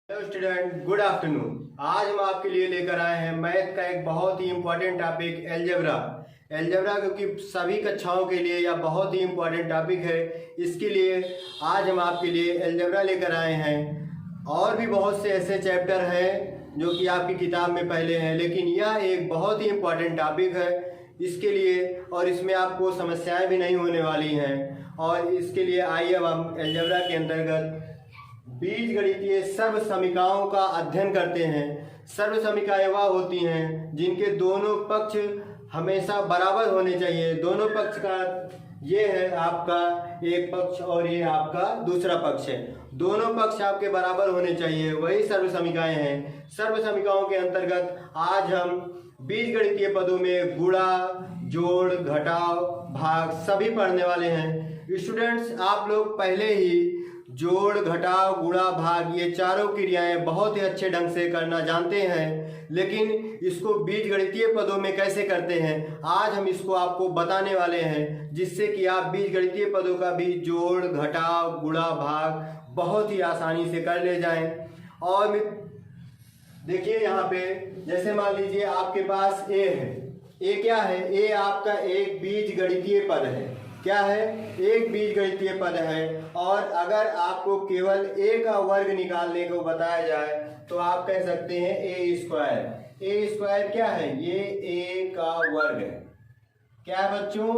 Hello student, good afternoon. आज हम आपके लिए लेकर आए हैं मैथ का एक बहुत ही इम्पोर्टेंट टॉपिक एलजेब्रा। एलजेब्रा क्योंकि सभी कक्षाओं के लिए यह बहुत ही इम्पोर्टेंट टॉपिक है, इसके लिए आज हम आपके लिए एलजेब्रा लेकर आए हैं। और भी बहुत से ऐसे चैप्टर हैं जो कि आपकी किताब में पहले हैं, लेकिन यह एक बहुत ही इम्पोर्टेंट टॉपिक है इसके लिए, और इसमें आपको समस्याएं भी नहीं होने वाली हैं। और इसके लिए आइए अब हम एलजेब्रा के अंतर्गत बीजगणितीय सर्व समीकरणों का अध्ययन करते हैं। सर्व समीकरण वह होती हैं जिनके दोनों पक्ष हमेशा बराबर होने चाहिए। दोनों पक्ष का ये है आपका एक पक्ष और ये आपका दूसरा पक्ष है, दोनों पक्ष आपके बराबर होने चाहिए, वही सर्व समीकरण हैं। सर्व समीकरणों के अंतर्गत आज हम बीजगणितीय पदों में गुणा, जोड़, घटाव, भाग सभी पढ़ने वाले हैं। स्टूडेंट्स, आप लोग पहले ही जोड़, घटाव, गुणा, भाग ये चारों क्रियाएं बहुत ही अच्छे ढंग से करना जानते हैं, लेकिन इसको बीजगणितीय पदों में कैसे करते हैं आज हम इसको आपको बताने वाले हैं, जिससे कि आप बीजगणितीय पदों का भी जोड़, घटाव, गुणा, भाग बहुत ही आसानी से कर ले जाएं। और देखिए यहाँ पे जैसे मान लीजिए आपके पास ए है। ए क्या है? ए आपका एक बीजगणितीय पद है। क्या है? एक बीजगणितीय पद है। और अगर आपको केवल ए का वर्ग निकालने को बताया जाए तो आप कह सकते हैं ए स्क्वायर। ए स्क्वायर क्या है? ये ए का वर्ग है। क्या है बच्चों?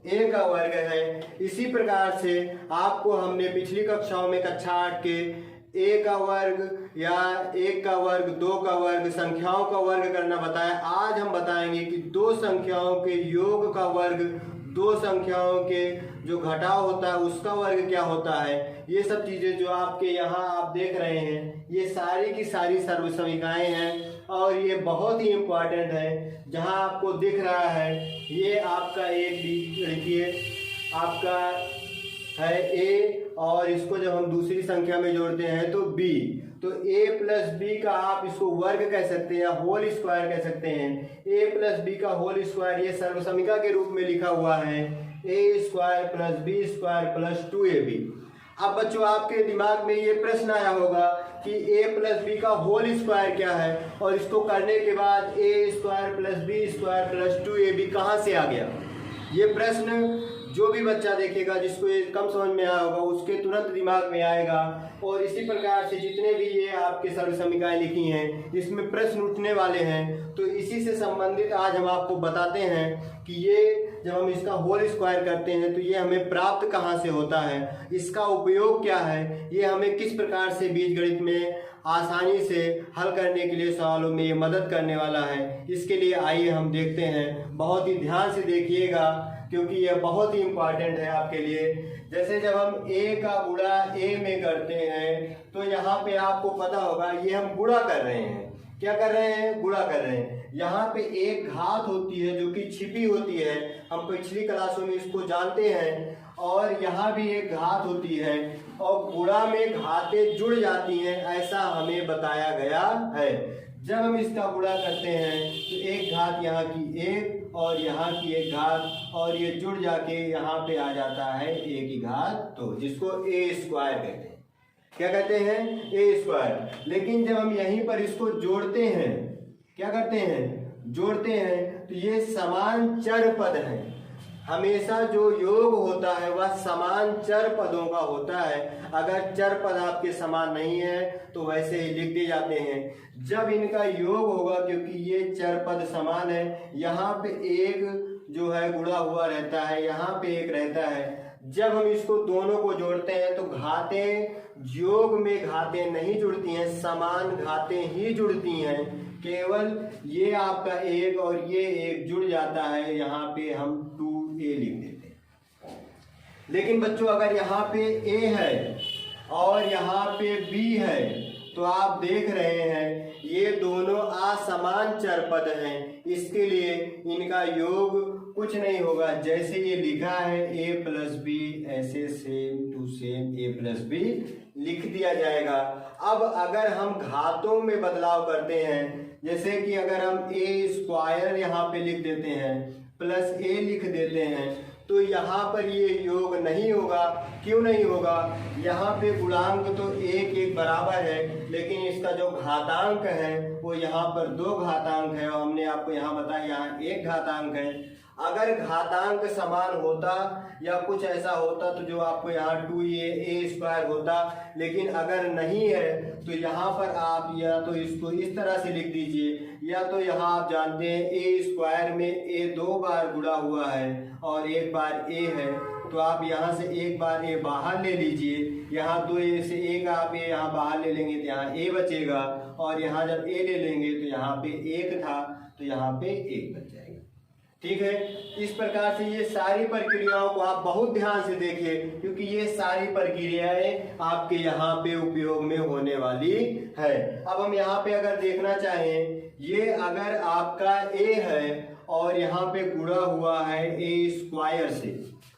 ए का वर्ग है। इसी प्रकार से आपको हमने पिछली कक्षाओं में कक्षा 8 के ए का वर्ग या 1 का वर्ग, 2 का वर्ग, संख्याओं का वर्ग करना बताया। आज हम बताएंगे कि दो संख्याओं के योग का वर्ग, दो संख्याओं के जो घटाव होता है उसका वर्ग क्या होता है। ये सब चीजें जो आपके यहाँ आप देख रहे हैं ये सारी की सारी सर्व समीकरणें हैं, और ये बहुत ही इम्पोर्टेंट है। जहाँ आपको दिख रहा है ये आपका एक बीजगणितीय आपका है ए, और इसको जब हम दूसरी संख्या में जोड़ते हैं तो b, तो a प्लस बी का आप इसको वर्ग कह सकते हैं या होल स्क्वायर कह सकते हैं। a प्लस बी का होल स्क्वायर ये सर्व समीकरण के रूप में लिखा हुआ है a square plus B square plus 2ab। अब बच्चों आपके दिमाग में ये प्रश्न आया होगा कि a प्लस बी का होल स्क्वायर क्या है, और इसको करने के बाद a square plus B square plus 2ab कहाँ से आ गया। ये प्रश्न जो भी बच्चा देखेगा जिसको ये कम समझ में आया होगा उसके तुरंत दिमाग में आएगा। और इसी प्रकार से जितने भी ये आपके सर्व समीकरण लिखी हैं इसमें प्रश्न उठने वाले हैं, तो इसी से संबंधित आज हम आपको बताते हैं कि ये जब हम इसका होल स्क्वायर करते हैं तो ये हमें प्राप्त कहाँ से होता है, इसका उपयोग क्या है, ये हमें किस प्रकार से बीजगणित में आसानी से हल करने के लिए सवालों में ये मदद करने वाला है। इसके लिए आइए हम देखते हैं। बहुत ही ध्यान से देखिएगा क्योंकि यह बहुत ही इम्पोर्टेंट है आपके लिए। जैसे जब हम a का गुणा a में करते हैं तो यहाँ पे आपको पता होगा ये हम गुणा कर रहे हैं। क्या कर रहे हैं? गुणा कर रहे हैं। यहाँ पे एक घात होती है जो कि छिपी होती है, हम पिछली क्लासों में इसको जानते हैं। और यहाँ भी एक घात होती है, और गुणा में घातें जुड़ जाती हैं, ऐसा हमें बताया गया है। जब हम इसका गुणा करते हैं तो एक घात यहाँ की एक और यहाँ की एक घात, और ये जुड़ जाके यहाँ पे आ जाता है a की घात, तो जिसको a स्क्वायर कहते हैं। क्या कहते हैं? a square. लेकिन जब हम यहीं पर इसको जोड़ते हैं, क्या करते हैं? जोड़ते हैं, तो ये समान चर पद हैं। हमेशा जो योग होता है वह समान चर पदों का होता है। अगर चर पद आपके समान नहीं है तो वैसे ही लिख दिए जाते हैं। जब इनका योग होगा, क्योंकि ये चर पद समान है, यहाँ पे एक जो है गुणा हुआ रहता है, यहाँ पे एक रहता है। जब हम इसको दोनों को जोड़ते हैं तो घातें योग में घातें नहीं जुड़ती हैं, समान घातें ही जुड़ती हैं। केवल ये आपका एक और ये एक जुड़ जाता है, यहाँ पे हम 2a लिख देते हैं। लेकिन बच्चों अगर यहाँ पे a है और यहाँ पे b है तो आप देख रहे हैं ये दोनों असमान चर पद हैं, इसके लिए इनका योग कुछ नहीं होगा। जैसे ये लिखा है a प्लस बी, ऐसे same to same a plus B लिख दिया जाएगा। अब अगर हम घातों में बदलाव करते हैं, जैसे कि अगर हम a स्क्वायर यहाँ पे लिख देते हैं प्लस a लिख देते हैं, तो यहाँ पर ये योग नहीं होगा। क्यों नहीं होगा? यहाँ पे गुणांक तो एक एक बराबर है, लेकिन इसका जो घातांक है वो यहाँ पर 2 घातांक है, और हमने आपको यहाँ बताया यहाँ 1 घातांक है। अगर घातांक समान होता या कुछ ऐसा होता तो जो आपको यहाँ 2a² होता, लेकिन अगर नहीं है तो यहाँ पर आप या तो इसको इस तरह से लिख दीजिए, या तो यहाँ आप जानते हैं a² में a 2 बार गुणा हुआ है और 1 बार a है, तो आप यहाँ से 1 बार a बाहर ले लीजिए। यहाँ 2a से 1 आप a यहाँ बाहर ले लेंगे तो यहाँ a बचेगा, और यहाँ जब a ले लेंगे तो यहाँ पे 1 था तो यहाँ पे 1 बच जाएगा। ठीक है, इस प्रकार से ये सारी प्रक्रियाओं को आप बहुत ध्यान से देखिए, क्योंकि ये सारी प्रक्रियाएं आपके यहाँ पे उपयोग में होने वाली है। अब हम यहाँ पे अगर देखना चाहें, ये अगर आपका a है और यहाँ पे गुणा हुआ है a² से,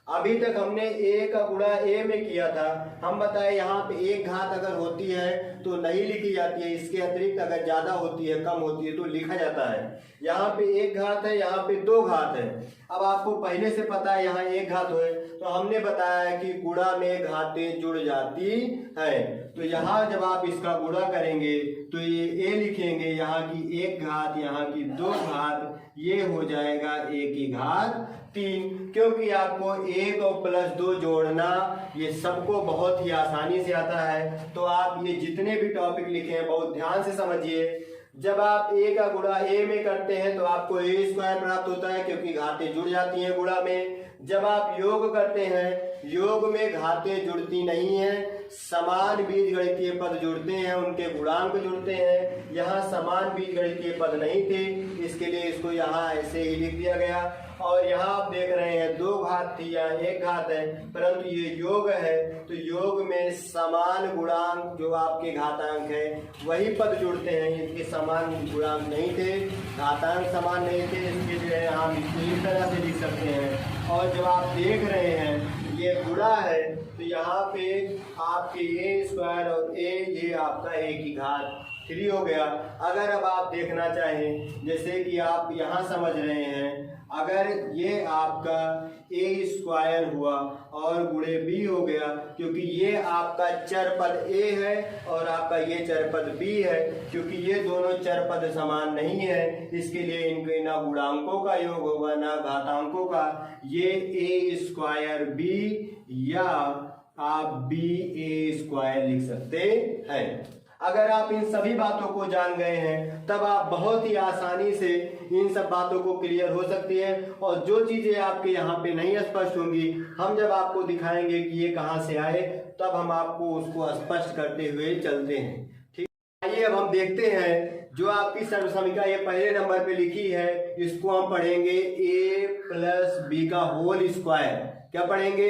अभी तक हमने a का गुणा a में किया था। हम बताए यहाँ पे 1 घात अगर होती है तो नहीं लिखी जाती है, इसके अतिरिक्त अगर ज्यादा होती है, कम होती है तो लिखा जाता है। यहाँ पे 1 घात है, यहाँ पे 2 घात है। अब आपको पहले से पता है यहाँ 1 घात है, तो हमने बताया कि गुणा में घातें जुड़ जाती है। तो यहाँ जब आप इसका गुणा करेंगे तो ये a लिखेंगे, यहाँ की 1 घात, यहाँ की 2 घात, ये हो जाएगा a की घात 3। क्योंकि आपको 1 और +2 जोड़ना ये सबको बहुत ही आसानी से आता है। तो आप ये जितने भी टॉपिक लिखे हैं बहुत ध्यान से समझिए। जब आप a का गुणा a में करते हैं तो आपको a² प्राप्त होता है, क्योंकि घातें जुड़ जाती हैं गुणा में। जब आप योग करते हैं, योग में घातें जुड़ती नहीं हैं, समान बीजगणितीय पद जुड़ते हैं, उनके गुणांक जुड़ते हैं। यहाँ समान बीजगणितीय पद नहीं थे, इसके लिए इसको यहाँ ऐसे ही लिख दिया गया। और यहाँ आप देख रहे हैं 2 घात थी, यहाँ 1 घात है, परंतु ये योग है तो योग में समान गुणांक जो आपके घातांक है वही पद जुड़ते हैं। इनके समान गुणांक नहीं थे, घातांक समान नहीं थे, इसके जो है हम इसको इस तरह से लिख सकते हैं। और जब आप देख रहे हैं ये गुणा है तो यहाँ पे आपके a² और a ये आपका a की घात 3 हो गया। अगर अब आप देखना चाहें, जैसे कि आप यहाँ समझ रहे हैं, अगर ये आपका a² हुआ और गुणे b हो गया, क्योंकि ये आपका चर पद a है और आपका ये चर पद b है, क्योंकि ये दोनों चर पद समान नहीं है, इसके लिए इनके ना गुणांकों का योग होगा ना घातांकों का। ये a²b या आप ba² लिख सकते हैं। अगर आप इन सभी बातों को जान गए हैं तब आप बहुत ही आसानी से इन सब बातों को क्लियर हो सकती है। और जो चीजें आपके यहाँ पे नहीं स्पष्ट होंगी, हम जब आपको दिखाएंगे कि ये कहाँ से आए, तब हम आपको उसको स्पष्ट करते हुए चलते हैं। ठीक, आइए अब हम देखते हैं जो आपकी सर्वसमीका ये पहले नंबर पे लिखी है, इसको हम पढ़ेंगे a+b का होल स्क्वायर। क्या पढ़ेंगे?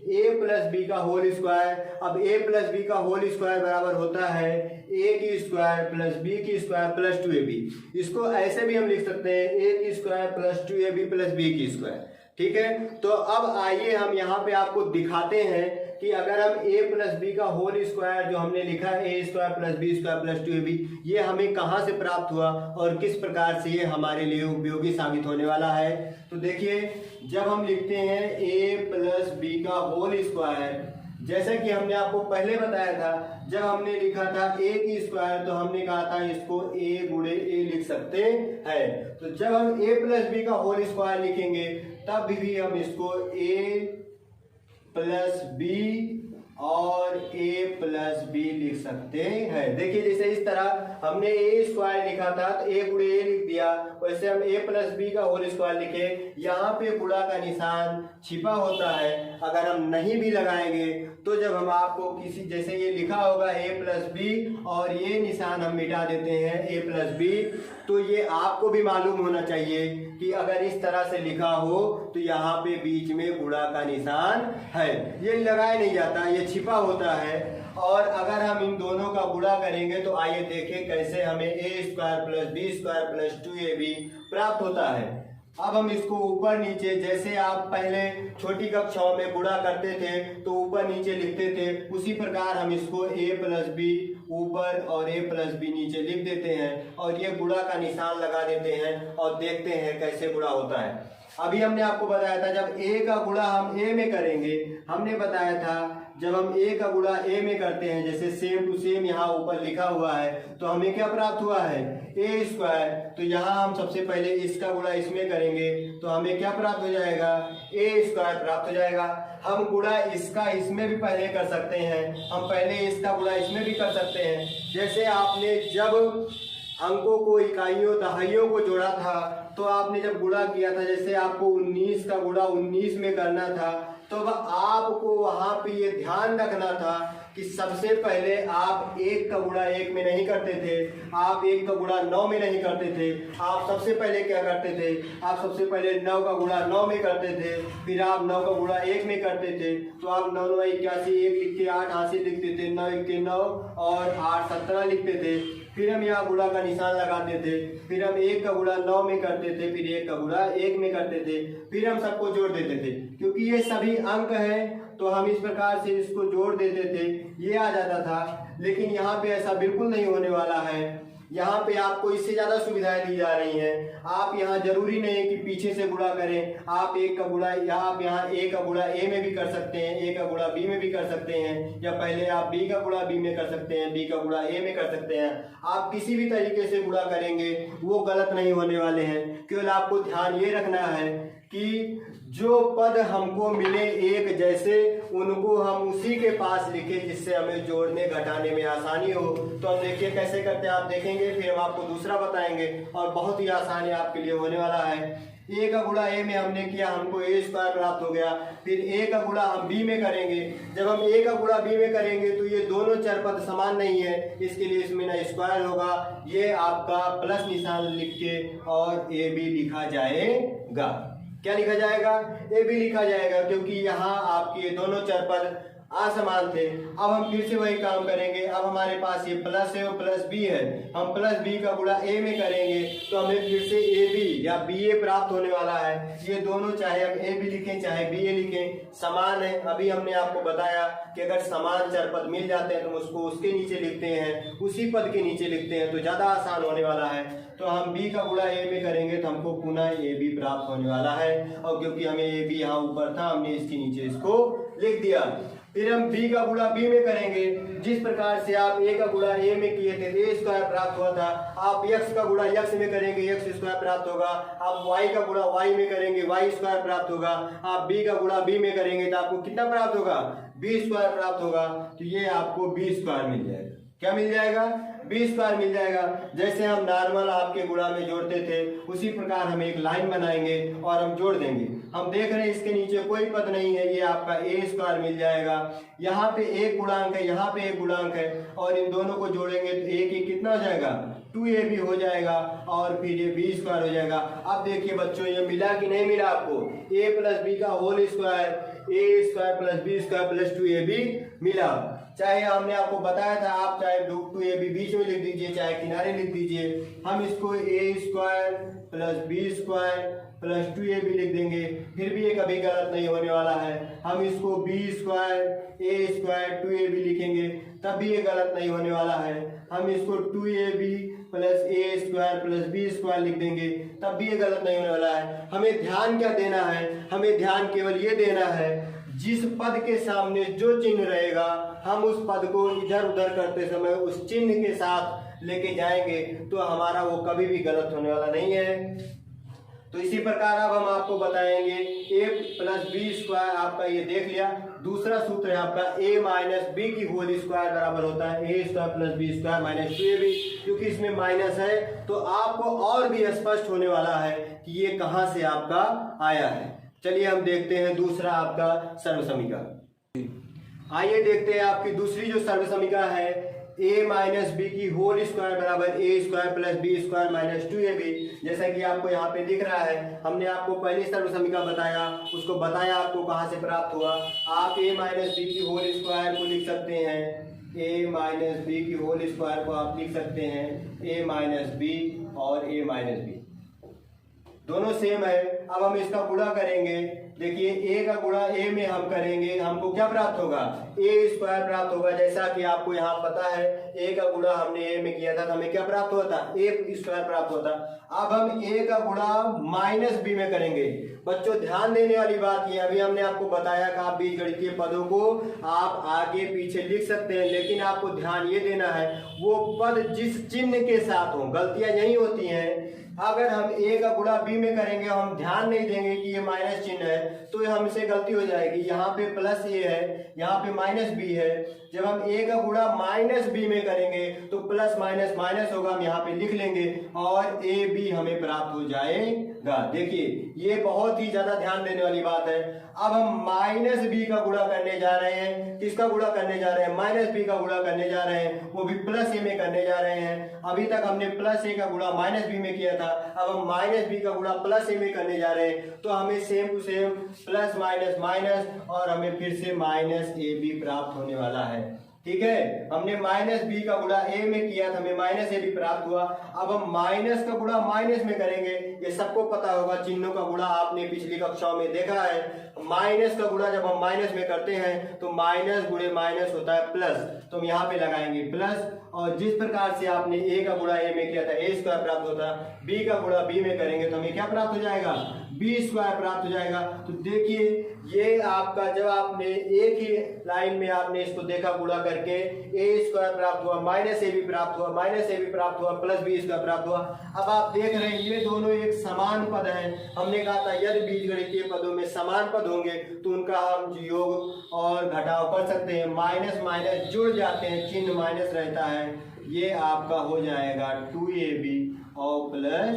a+b का होल स्क्वायर। अब a+b का होल स्क्वायर बराबर होता है a की स्क्वायर प्लस b की स्क्वायर प्लस 2ab। इसको ऐसे भी हम लिख सकते हैं a की square plus 2ab plus b की स्क्वायर। ठीक है, तो अब आइए हम यहाँ पे आपको दिखाते हैं कि अगर हम a+b का होल स्क्वायर जो हमने लिखा है a² plus b² plus 2ab, ये हमें कहाँ से प्राप्त हुआ और किस प्रकार से ये हमारे लिए उपयोगी साबित होने वाला है। तो देखिए, जब हम लिखते हैं a+b का होल स्क्वायर, जैसे कि हमने आपको पहले बताया था, जब हमने लिखा था a की स्क्वायर तो हमने कहा था इसको a गुणे a लिख सकते हैं। तो जब हम a+b का होल स्क्वायर लिखेंगे तब भी हम इसको a+b और a+b लिख सकते हैं। देखिए, जैसे इस तरह हमने a² लिखा था तो a गुणे a लिख दिया, वैसे हम a+b का होल स्क्वायर लिखे, यहाँ पे गुणा का निशान छिपा होता है। अगर हम नहीं भी लगाएंगे तो जब हम आपको किसी, जैसे ये लिखा होगा a+b और ये निशान हम मिटा देते हैं a+b, तो ये आपको भी मालूम होना चाहिए कि अगर इस तरह से लिखा हो तो यहाँ पे बीच में गुणा का निशान है। ये लगाया नहीं जाता, ये छिपा होता है। और अगर हम इन दोनों का गुणा करेंगे तो आइए देखें कैसे हमें a² plus b² plus 2ab प्राप्त होता है। अब हम इसको ऊपर नीचे, जैसे आप पहले छोटी कक्षाओं में गुणा करते थे तो ऊपर नीचे लिखते थे, उसी प्रकार हम इसको a+b ऊपर और a+b नीचे लिख देते हैं और ये गुणा का निशान लगा देते हैं और देखते हैं कैसे गुणा होता है। अभी हमने आपको बताया था जब a का गुणा हम a में करेंगे, हमने बताया था जब हम a का गुणा a में करते हैं, जैसे सेम टू सेम यहाँ ऊपर लिखा हुआ है, तो हमें क्या प्राप्त हुआ है a स्क्वायर। तो यहाँ हम सबसे पहले इसका गुणा इसमें करेंगे तो हमें क्या प्राप्त हो जाएगा a स्क्वायर प्राप्त हो जाएगा। हम गुणा इसका इसमें भी पहले कर सकते हैं, हम पहले इसका गुणा इसमें भी कर सकते हैं। जैसे आपने जब अंकों को इकाइयों दहाइयों को जोड़ा था तो आपने जब गुणा किया था, जैसे आपको 19 का गुणा 19 में करना था, तो आपको वहां पे ये ध्यान रखना था कि सबसे पहले आप 1 का गुणा 1 में नहीं करते थे, आप 1 का गुणा 9 में नहीं करते थे। आप सबसे पहले क्या करते थे, आप सबसे पहले 9 का गुणा 9 में करते थे, फिर आप 9 का गुणा 1 में करते थे। तो आप 9 9 81 1 लिख के 8 हासिल लिखते थे, 9 1 के 9 और 8 17 लिखते थे। फिर हम यहाँ गुणा का निशान लगाते थे, फिर हम 1 का गुणा 9 में करते थे, फिर 1 का गुणा 1 में करते थे, फिर हम सबको जोड़ देते थे। क्योंकि ये सभी अंक हैं तो हम इस प्रकार से इसको जोड़ देते थे, ये आ जाता था। लेकिन यहाँ पे ऐसा बिल्कुल नहीं होने वाला है, यहाँ पे आपको इससे ज्यादा सुविधाएं दी जा रही हैं। आप यहाँ जरूरी नहीं है कि पीछे से गुणा करें, आप 1 का गुणा आप यहाँ a का गुणा a में भी कर सकते हैं, a का गुणा b में भी कर सकते हैं, या पहले आप b का गुणा b में कर सकते हैं, b का गुणा a में कर सकते हैं। आप किसी भी तरीके से गुणा करेंगे वो गलत नहीं होने वाले हैं। केवल आपको ध्यान ये रखना है कि जो पद हमको मिले एक जैसे, उनको हम उसी के पास लिखें जिससे हमें जोड़ने घटाने में आसानी हो। तो हम देखिए कैसे करते हैं, आप देखेंगे, फिर हम आपको दूसरा बताएंगे और बहुत ही आसानी आपके लिए होने वाला है। a का गुणा a में हमने किया, हमको a स्क्वायर प्राप्त हो गया। फिर a का गुणा हम b में करेंगे, जब हम a का गुणा b में करेंगे तो ये दोनों चर पद समान नहीं है, इसके लिए इसमें ना स्क्वायर होगा, ये आपका प्लस निशान लिख के और a b लिखा जाएगा। क्या लिखा जाएगा, ए बी लिखा जाएगा, क्योंकि यहाँ आपके ये दोनों चर पद असमान थे। अब हम फिर से वही काम करेंगे। अब हमारे पास ये प्लस है और प्लस बी है, हम प्लस बी का गुणा ए में करेंगे तो हमें फिर से ए बी या बी ए प्राप्त होने वाला है। ये दोनों चाहे हम ए बी लिखें चाहे बी ए लिखें समान है। अभी हमने आपको बताया कि अगर समान चर पद मिल जाते हैं तो उसको उसके नीचे लिखते हैं, उसी पद के नीचे लिखते हैं, तो ज्यादा आसान होने वाला है। तो हम b का गुणा a में करेंगे तो हमको पुनः ए बी प्राप्त होने वाला है, और क्योंकि हमें ए बी यहाँ ऊपर था हमने इसके नीचे इसको लिख दिया। फिर हम b का गुणा b में करेंगे, जिस प्रकार से आप a का गुणा a में किए थे a स्क्वायर प्राप्त हुआ था, आप x का गुणा x में करेंगे x स्क्वायर प्राप्त होगा। आप y का गुणा y में करेंगे y स्क्वायर प्राप्त होगा। आप b का गुणा b में करेंगे तो आपको कितना प्राप्त होगा, b स्क्वायर प्राप्त होगा। तो ये आपको b स्क्वायर मिल जाएगा। क्या मिल जाएगा, बी स्क्वायर मिल जाएगा। जैसे हम नॉर्मल आपके गुणा में जोड़ते थे उसी प्रकार हम एक लाइन बनाएंगे और हम जोड़ देंगे। हम देख रहे हैं इसके नीचे कोई पद नहीं है, ये आपका ए स्क्वायर मिल जाएगा। यहाँ पे एक गुणांक है, यहाँ पे एक गुणांक है, और इन दोनों को जोड़ेंगे तो एक एक कितना हो जाएगा, 2ab हो जाएगा, और फिर ये बी स्क्वायर हो जाएगा। अब देखिए बच्चों ये मिला कि नहीं मिला आपको, a प्लस बी का whole square, a square plus B square plus 2ab मिला। चाहे हमने आपको बताया था आप चाहे 2ab बीच में लिख दीजिए चाहे किनारे लिख दीजिए। हम इसको a square plus B square plus 2ab लिख देंगे, फिर भी ये कभी गलत नहीं होने वाला है। हम इसको b square a square 2ab लिखेंगे तब भी ये गलत नहीं होने वाला है। हम इसको 2ab plus a square plus b square लिख देंगे तब भी ये गलत नहीं होने वाला है। हमें ध्यान क्या देना है, हमें ध्यान केवल ये देना है जिस पद के सामने जो चिन्ह रहेगा हम उस पद को इधर उधर करते समय उस चिन्ह के साथ लेके जाएंगे तो हमारा वो कभी भी गलत होने वाला नहीं है। तो इसी प्रकार अब हम आपको बताएंगे a प्लस बी स्क्वायर, आपका ये देख लिया। दूसरा सूत्र है आपका a माइनस बी की होल स्क्वायर बराबर होता है a square plus B square minus 2ab। क्योंकि इसमें माइनस है तो आपको और भी स्पष्ट होने वाला है कि ये कहाँ से आपका आया है। चलिए हम देखते हैं दूसरा आपका सर्वसमीका। आइए देखते हैं आपकी दूसरी जो सर्वसमीका है, a माइनस बी की होल स्क्वायर बराबर a square plus B square minus 2ab। जैसा कि आपको यहाँ पे दिख रहा है, हमने आपको पहले सर्वसमीका बताया, उसको बताया आपको कहाँ से प्राप्त हुआ। आप a माइनस बी की होल स्क्वायर को लिख सकते हैं, a माइनस बी की होल स्क्वायर को आप लिख सकते हैं a माइनस बी और a माइनस बी दोनों सेम है। अब हम इसका गुणा करेंगे देखिए ए का गुणा ए में हम करेंगे, हमको क्या प्राप्त होगा, ए स्क्वायर प्राप्त होगा। जैसा कि आपको यहाँ पता है ए का गुणा हमने ए में किया था तो हमें क्या प्राप्त हुआ था, ए स्क्वायर प्राप्त होता। अब हम ए का गुणा माइनस बी में करेंगे। बच्चों ध्यान देने वाली बात ये, अभी हमने आपको बताया कि आप बीजगणितीय पदों को आप आगे पीछे लिख सकते हैं, लेकिन आपको ध्यान ये देना है वो पद जिस चिन्ह के साथ हो। गलतियां यही होती हैं, अगर हम ए का गुणा बी में करेंगे, हम ध्यान नहीं देंगे कि ये माइनस चिन्ह है तो हमसे गलती हो जाएगी। यहाँ पे प्लस ए है, यहाँ पे माइनस बी है। जब हम ए का गुणा माइनस बी में करेंगे तो प्लस माइनस माइनस होगा, हम यहाँ पे लिख लेंगे और ए बी हमें प्राप्त हो जाएगा। देखिए ये बहुत ही ज्यादा ध्यान देने वाली बात है। अब हम माइनस बी का गुणा करने जा रहे हैं। किसका गुणा करने जा रहे हैं, माइनस बी का गुणा करने जा रहे हैं, वो भी प्लस ए में करने जा रहे हैं। अभी तक हमने प्लस ए का गुणा माइनस बी में किया था, अब हम माइनस बी का गुणा प्लस ए में करने जा रहे हैं। तो हमें same to same plus minus minus और हमें फिर से माइनस ए बी प्राप्त होने वाला है। ठीक है, हमने माइनस बी का गुणा ए में किया था, हमें माइनस ए भी प्राप्त हुआ। अब हम माइनस का गुणा माइनस में करेंगे। ये सबको पता होगा, चिन्हों का गुणा आपने पिछली कक्षाओं में देखा है। माइनस का गुणा जब हम माइनस में करते हैं तो माइनस गुणे माइनस होता है प्लस, तो हम यहाँ पे लगाएंगे प्लस। और जिस प्रकार से आपने ए का गुणा ए में किया था ए स्क्वायर प्राप्त होता, बी का गुणा बी में करेंगे तो हमें क्या प्राप्त हो जाएगा, बी स्क्वायर प्राप्त हो जाएगा। तो देखिए ये आपका जब आपने एक ही लाइन में आपने इसको देखा गुणा करके, ए स्क्वायर प्राप्त हुआ, माइनस ए भी प्राप्त हुआ, माइनस ए भी प्राप्त हुआ, प्लस बी स्क्वायर प्राप्त हुआ। अब आप देख रहे हैं ये दोनों एक समान पद हैं। हमने कहा था यदि बीजगणितीय पदों में समान पद होंगे तो उनका हम योग और घटाव कर सकते हैं। माइनस माइनस जुड़ जाते हैं, चिन्ह माइनस रहता है। ये आपका हो जाएगा 2ab और प्लस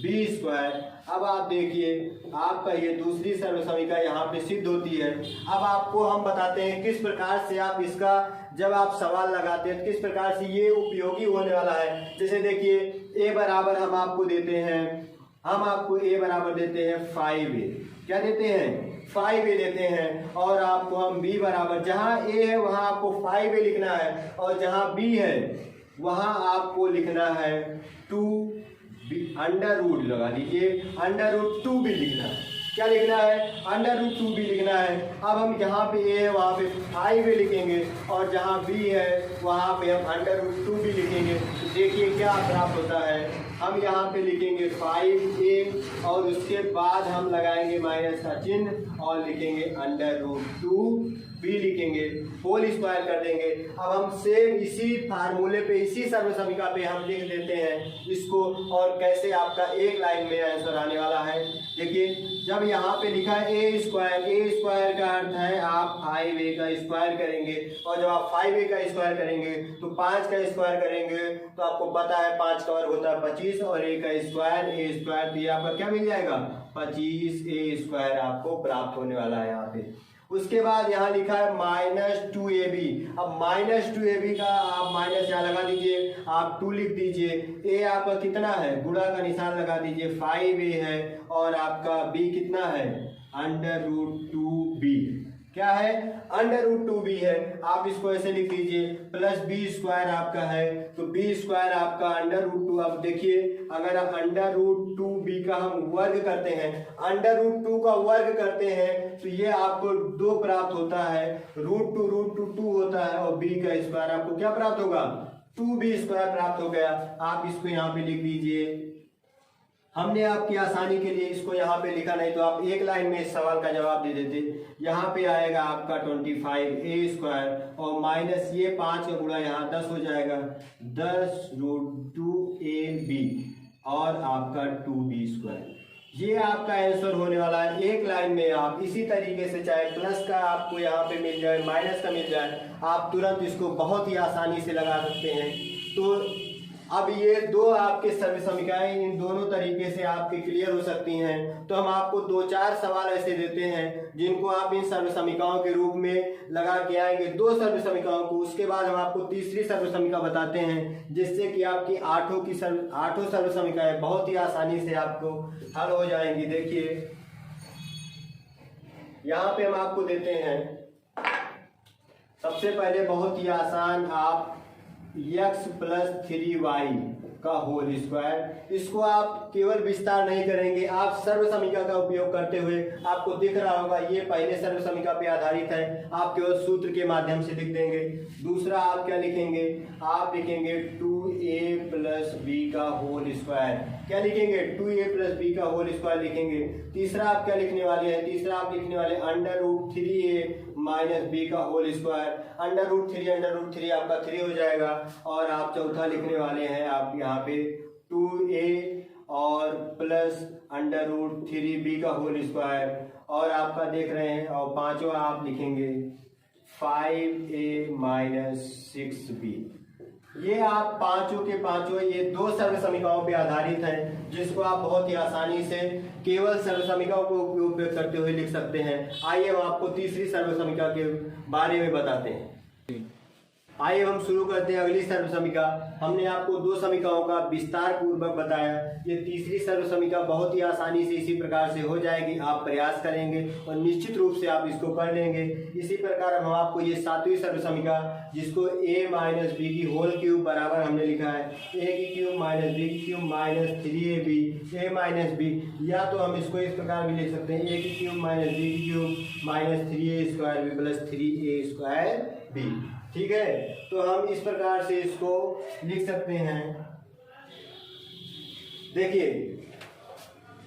बी स्क्वायर। अब आप देखिए आपका ये दूसरी सर्वसमीका यहाँ पे सिद्ध होती है। अब आपको हम बताते हैं किस प्रकार से आप इसका जब आप सवाल लगाते हैं तो किस प्रकार से ये उपयोगी होने वाला है। जैसे देखिए ए बराबर हम आपको देते हैं, हम आपको ए बराबर देते हैं 5a, क्या देते हैं 5a देते हैं। और आपको हम b बराबर, जहाँ a है वहाँ आपको 5a लिखना है और जहाँ b है वहाँ आपको लिखना है 2b, अंडर रूट लगा दीजिए, अंडर रूट 2b लिखना है। क्या लिखना है, अंडर रूट 2b लिखना है। अब हम जहाँ पे a है वहाँ पे 5a लिखेंगे और जहाँ b है वहाँ पे हम अंडर रूट 2b लिखेंगे। तो देखिए क्या प्राप्त होता है, हम यहाँ पे लिखेंगे 5a और उसके बाद हम लगाएंगे माइनस का चिन्ह और लिखेंगे अंडर रूट 2b लिखेंगे, होल स्क्वायर कर देंगे। अब हम सेम इसी फार्मूले पे, इसी सर्वसमीका पे हम लिख लेते हैं इसको, और कैसे आपका एक लाइन में आंसर आने वाला है। देखिए जब यहाँ पे लिखा है ए स्क्वायर का अर्थ है आप 5a का स्क्वायर करेंगे, और जब आप 5a का स्क्वायर करेंगे तो 5 का स्क्वायर करेंगे तो आपको पता है 5 का वर्ग होता है 25 और a का स्क्वायर, a स्क्वायर दिया आपका क्या मिल जाएगा 25a स्क्वायर आपको प्राप्त होने वाला है यहाँ पे। उसके बाद यहाँ लिखा है -2ab। अब -2ab का आप माइनस यहाँ लगा दीजिए, आप 2 लिख दीजिए। a आपका कितना है, गुणा का निशान लगा दीजिए, 5a है और आपका b कितना है अंडर रूट 2b, क्या है अंडर रूट 2b है। आप इसको ऐसे लिख दीजिए, प्लस b स्क्वायर आपका है तो b स्क्वायर आपका अंडर रूट 2। अब देखिए अगर आप अंडर रूट 2b का हम वर्ग करते हैं, अंडर रूट 2 का वर्ग करते हैं तो ये आपको 2 प्राप्त होता है, रूट 2 होता है और b का स्क्वायर आपको क्या प्राप्त होगा 2b स्क्वायर प्राप्त हो गया। आप इसको यहाँ पे लिख दीजिए। हमने आपकी आसानी के लिए इसको यहाँ पे लिखा, नहीं तो आप एक लाइन में इस सवाल का जवाब दे देते। यहाँ पे आएगा आपका 25a स्क्वायर और माइनस ये 5 का गुणा यहाँ 10 हो जाएगा, 10 रूट 2ab और आपका 2b स्क्वायर। ये आपका आंसर होने वाला है एक लाइन में। आप इसी तरीके से चाहे प्लस का आपको यहाँ पे मिल जाए, माइनस का मिल जाए, आप तुरंत इसको बहुत ही आसानी से लगा सकते हैं। तो अब ये दो आपके सर्वसमीकाएं इन दोनों तरीके से आपके क्लियर हो सकती हैं। तो हम आपको 2-4 सवाल ऐसे देते हैं जिनको आप इन सर्वसमीकाओं के रूप में लगा के आएंगे, 2 सर्वसमीकाओं को। उसके बाद हम आपको तीसरी सर्वसमीका बताते हैं जिससे कि आपकी 8 सर्वसमीकाएं बहुत ही आसानी से आपको हल हो जाएंगी। देखिए यहाँ पे हम आपको देते हैं सबसे पहले बहुत ही आसान, आप एक्स प्लस 3y का होल स्क्वायर। इसको आप केवल विस्तार नहीं करेंगे, आप सर्व समीकरण का उपयोग करते हुए, आपको दिख रहा होगा ये पहले सर्व समीकरण पे आधारित है, आप केवल सूत्र के माध्यम से लिख देंगे। दूसरा आप क्या लिखेंगे, आप लिखेंगे 2a प्लस बी का होल स्क्वायर। क्या लिखेंगे, 2a प्लस बी का होल स्क्वायर लिखेंगे। तीसरा आप क्या लिखने वाले हैं, तीसरा आप लिखने वाले √3a माइनस बी का होल स्क्वायर। √3 आपका 3 हो जाएगा। और आप चौथा लिखने वाले हैं आप यहाँ पे 2a और प्लस √3b का होल स्क्वायर। और आपका देख रहे हैं, और पांचवा आप लिखेंगे 5a माइनस 6b। ये आप पांचों के पांचों ये दो सर्व समीकरणों पे आधारित हैं, जिसको आप बहुत ही आसानी से केवल सर्व समीकरणों को उपयोग करते हुए लिख सकते हैं। आइए हम आपको तीसरी सर्व समीकरण के बारे में बताते हैं। आइए हम शुरू करते हैं अगली सर्व समीकरण। हमने आपको दो समीकरणों का विस्तार पूर्वक बताया। ये तीसरी सर्व समीकरण बहुत ही आसानी से इसी प्रकार से हो जाएगी, आप प्रयास करेंगे और निश्चित रूप से आप इसको कर लेंगे। इसी प्रकार हम आपको ये सातवीं सर्व समीकरण, जिसको a माइनस बी की होल क्यूब बराबर हमने लिखा है a की क्यूब माइनस बी की cube minus 3ab a minus B, या तो हम इसको इस प्रकार भी लिख सकते हैं a की क्यूब माइनस बी की cube minus 3a square B plus 3a square B. ठीक है, तो हम इस प्रकार से इसको लिख सकते हैं। देखिए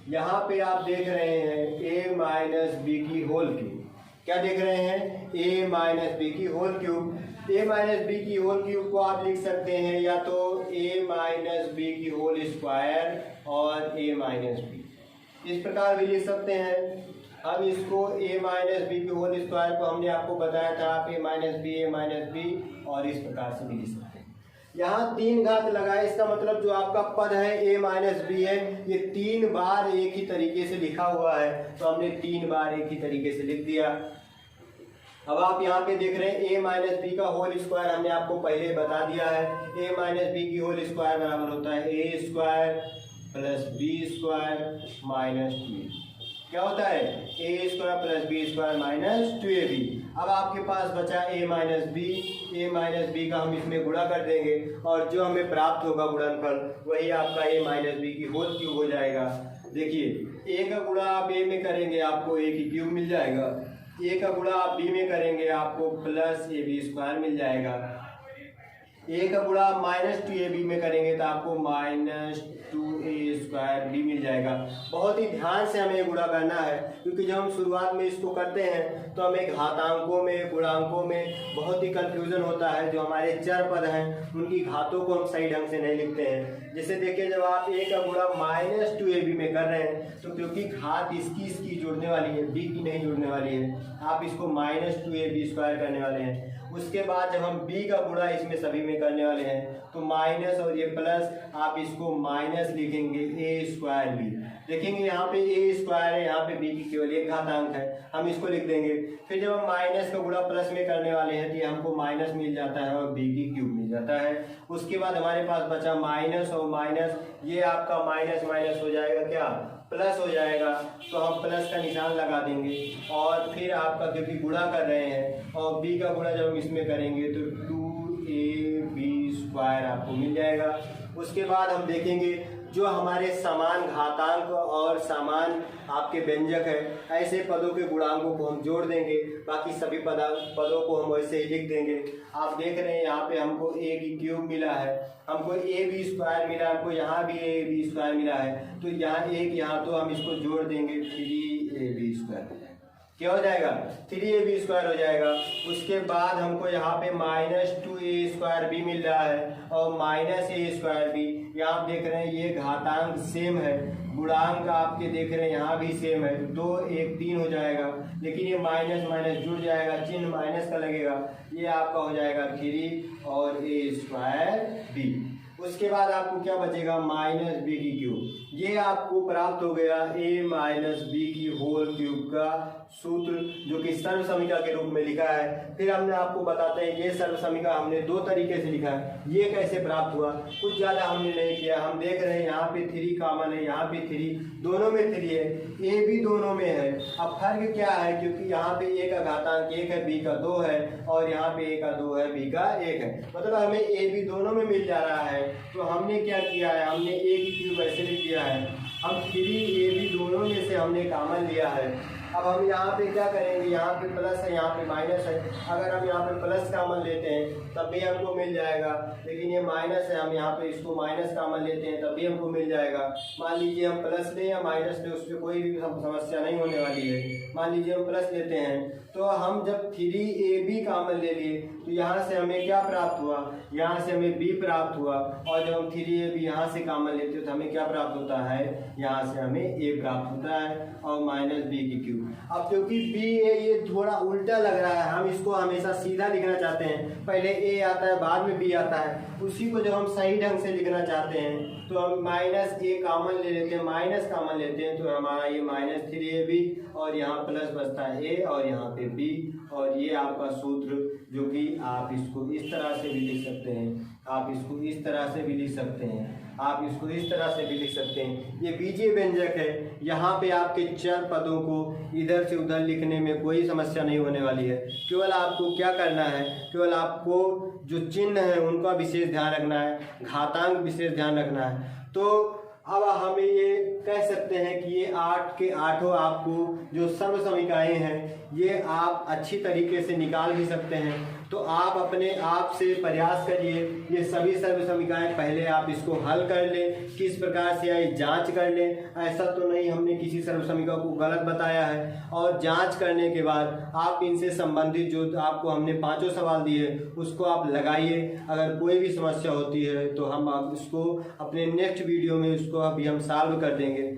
यहाँ पे आप देख रहे हैं a माइनस बी की होल क्यूब। क्या देख रहे हैं, a माइनस बी की whole cube. a minus B की होल क्यूब को आप लिख सकते हैं या तो a माइनस बी की होल स्क्वायर और a माइनस बी, इस प्रकार भी लिख सकते हैं। अब इसको a माइनस बी की होल स्क्वायर को हमने आपको बताया था, आप a माइनस बी और इस प्रकार से भी लिख सकते हैं। यहाँ 3 घात लगाए, इसका मतलब जो आपका पद है a माइनस बी है, ये 3 बार एक ही तरीके से लिखा हुआ है, तो हमने 3 बार एक ही तरीके से लिख दिया। अब आप यहाँ पे देख रहे हैं a माइनस बी का होल स्क्वायर हमने आपको पहले बता दिया है। a माइनस बी की होल स्क्वायर बराबर होता है a square plus B square minus 2। क्या होता है, a square plus B square minus 2ab। अब आपके पास बचा a माइनस बी का हम इसमें गुणा कर देंगे और जो हमें प्राप्त होगा गुणनफल वही आपका a माइनस बी की होल क्यूब हो जाएगा। देखिए a का गुणा आप a में करेंगे आपको a की क्यूब मिल जाएगा, a का गुणा आप b में करेंगे आपको प्लस ab स्क्वायर मिल जाएगा, a का गुणा माइनस 2ab में करेंगे तो आपको माइनस 2a स्क्वायर b मिल जाएगा। बहुत ही ध्यान से हमें गुणा करना है, क्योंकि जब हम शुरुआत में इसको करते हैं तो हमें घातांकों में गुणांकों में बहुत ही कंफ्यूजन होता है। जो हमारे चर पद हैं उनकी घातों को हम सही ढंग से नहीं लिखते हैं। जैसे देखिए, जब आप a का गुणा माइनस 2ab में कर रहे हैं तो क्योंकि घात इसकी जुड़ने वाली है, b की नहीं जुड़ने वाली है, आप इसको माइनस 2ab स्क्वायर करने वाले हैं। उसके बाद जब हम b का गुणा इसमें सभी में करने वाले हैं तो माइनस और ये प्लस, आप इसको माइनस लिखेंगे a स्क्वायर b। देखेंगे यहाँ पे a स्क्वायर है, यहाँ पे b की केवल एक घातांक है, हम इसको लिख देंगे। फिर जब हम माइनस का गुणा प्लस में करने वाले हैं तो ये हमको माइनस मिल जाता है और b की क्यूब मिल जाता है। उसके बाद हमारे पास बचा माइनस और माइनस, ये आपका माइनस माइनस हो जाएगा, क्या प्लस हो जाएगा, तो हम प्लस का निशान लगा देंगे। और फिर आपका क्योंकि गुणा कर रहे हैं और b का गुणा जब हम इसमें करेंगे तो 2ab स्क्वायर आपको मिल जाएगा। उसके बाद हम देखेंगे जो हमारे समान घातांक और समान आपके व्यंजक है, ऐसे पदों के गुणांकों को हम जोड़ देंगे, बाकी सभी पदों को हम वैसे ही लिख देंगे। आप देख रहे हैं यहाँ पे हमको a की क्यूब मिला है, हमको ab स्क्वायर मिला, हमको यहाँ भी ab स्क्वायर मिला है, तो यहाँ एक यहाँ तो हम इसको जोड़ देंगे 3ab स्क्वायर। क्या हो जाएगा, 3ab स्क्वायर हो जाएगा। उसके बाद हमको यहाँ पे माइनस 2a स्क्वायर भी मिल रहा है और माइनस a स्क्वायर भी। यहाँ आप देख रहे हैं ये घातांक सेम है, गुणांक आपके देख रहे हैं यहाँ भी सेम है, 2 1 3 हो जाएगा, लेकिन ये माइनस माइनस जुड़ जाएगा, चिन्ह माइनस का लगेगा, ये आपका हो जाएगा 3 और a स्क्वायर b। उसके बाद आपको क्या बचेगा, माइनस बी की क्यूब। ये आपको प्राप्त हो गया a माइनस बी की होल क्यूब का सूत्र जो कि सर्वसमीका के रूप में लिखा है। फिर हमने आपको बताते हैं ये सर्वसमीका हमने दो तरीके से लिखा है। ये कैसे प्राप्त हुआ, कुछ ज़्यादा हमने नहीं किया। हम देख रहे हैं यहाँ पे 3 कॉमन है, यहाँ पे 3, दोनों में 3 है, ए भी दोनों में है। अब फर्क क्या है, क्योंकि यहाँ पे ए का घातांक 1 है, बी का 2 है, और यहाँ पे ए का 2 है, बी का 1 है, मतलब हमें ए बी दोनों में मिल जा रहा है। तो हमने क्या किया है, हमने ए की क्यूब ऐसे लिख दिया है। हम 3ab दोनों में से हमने कॉमन लिया है। अब हम यहाँ पे क्या करेंगे, यहाँ पे प्लस है, यहाँ पे माइनस है। अगर हम यहाँ पे प्लस कॉमन लेते हैं तब भी हमको मिल जाएगा, लेकिन ये माइनस है, हम यहाँ पे इसको माइनस कॉमन लेते हैं तब भी हमको मिल जाएगा। मान लीजिए हम प्लस लें या माइनस लें, उस पर कोई भी समस्या नहीं होने वाली है। मान लीजिए हम प्लस लेते हैं, तो हम जब 3ab कॉमन ले लिए तो यहाँ से हमें क्या प्राप्त हुआ, यहाँ से हमें b प्राप्त हुआ, और जब हम 3ab यहाँ से कॉमन लेते हैं तो हमें क्या प्राप्त होता है, यहाँ से हमें a प्राप्त होता है और माइनस b की क्यूब। अब क्योंकि b a ये थोड़ा उल्टा लग रहा है, हम इसको हमेशा सीधा लिखना चाहते हैं, पहले a आता है बाद में b आता है। उसी को जब हम सही ढंग से लिखना चाहते हैं तो हम माइनस a कॉमन ले लेते हैं, माइनस कॉमन लेते हैं, तो हमारा ये माइनस 3ab और यहाँ प्लस बचता है a और यहाँ पे b, और ये आपका सूत्र जो कि आप इसको इस तरह से भी लिख सकते हैं, आप इसको इस तरह से भी लिख सकते हैं, आप इसको इस तरह से भी लिख सकते हैं। ये बीजीय व्यंजक है, यहाँ पे आपके चर पदों को इधर से उधर लिखने में कोई समस्या नहीं होने वाली है। केवल आपको क्या करना है, केवल आपको जो चिन्ह है उनका विशेष ध्यान रखना है, घातांक विशेष ध्यान रखना है। तो अब हमें ये कह सकते हैं कि ये 8 के 8 आपको जो सर्वसमीकाएँ हैं ये आप अच्छी तरीके से निकाल भी सकते हैं। तो आप अपने आप से प्रयास करिए, ये सभी सर्वसमीकाएँ पहले आप इसको हल कर लें, किस प्रकार से आई जांच कर लें। ऐसा तो नहीं हमने किसी सर्वसमीका को गलत बताया है, और जांच करने के बाद आप इनसे संबंधित जो आपको हमने 5 सवाल दिए उसको आप लगाइए। अगर कोई भी समस्या होती है तो हम इसको अपने नेक्स्ट वीडियो में उसको अभी हम सॉल्व कर देंगे।